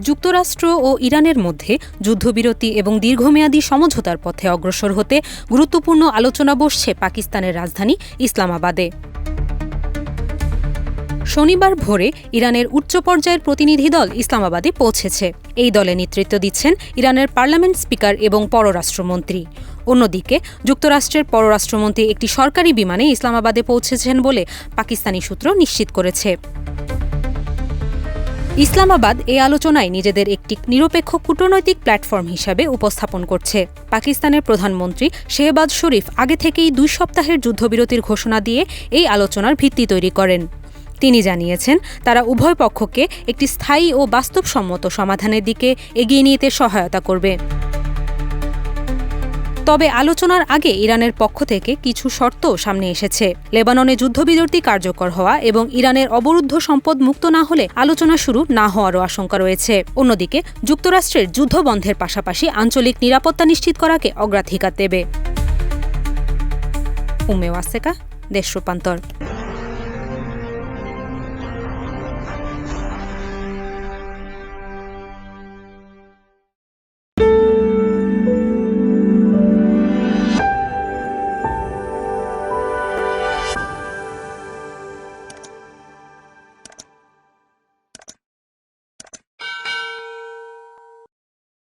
যুক্তরাষ্ট্র ও ইরানের মধ্যে যুদ্ধবিরতি এবং দীর্ঘমেয়াদী সমঝোতার পথে অগ্রসর হতে গুরুত্বপূর্ণ আলোচনা বসছে পাকিস্তানের রাজধানী ইসলামাবাদে। শনিবার ভোরে ইরানের উচ্চ পর্যায়ের প্রতিনিধি দল ইসলামাবাদে পৌঁছেছে। এই দলে নেতৃত্ব দিচ্ছেন ইরানের পার্লামেন্ট স্পিকার এবং পররাষ্ট্রমন্ত্রী। অন্যদিকে যুক্তরাষ্ট্রের পররাষ্ট্রমন্ত্রী একটি সরকারি বিমানে ইসলামাবাদে পৌঁছেছেন বলে পাকিস্তানি সূত্র নিশ্চিত করেছে। ইসলামাবাদ এই আলোচনায় নিজেদের একটি নিরপেক্ষ কূটনৈতিক প্ল্যাটফর্ম হিসাবে উপস্থাপন করছে। পাকিস্তানের প্রধানমন্ত্রী শেহবাজ শরীফ আগে থেকেই 2 সপ্তাহের যুদ্ধবিরতির ঘোষণা দিয়ে এই আলোচনার ভিত্তি তৈরি করেন। তিনি জানিয়েছেন, তারা উভয় পক্ষকে একটি স্থায়ী ও বাস্তবসম্মত সমাধানের দিকে এগিয়ে নিতে সহায়তা করবে। তবে আলোচনার আগে ইরানের পক্ষ থেকে কিছু শর্ত সামনে এসেছে। লেবাননে যুদ্ধবিরতি কার্যকর হওয়া এবং ইরানের অবরুদ্ধ সম্পদ মুক্ত না হলে আলোচনা শুরু না হওয়ারও আশঙ্কা রয়েছে। অন্যদিকে যুক্তরাষ্ট্রের যুদ্ধবন্ধের পাশাপাশি আঞ্চলিক নিরাপত্তা নিশ্চিত করাকে অগ্রাধিকার দেবে। উম্মে ওয়াসেকা, দেশ রূপান্তর।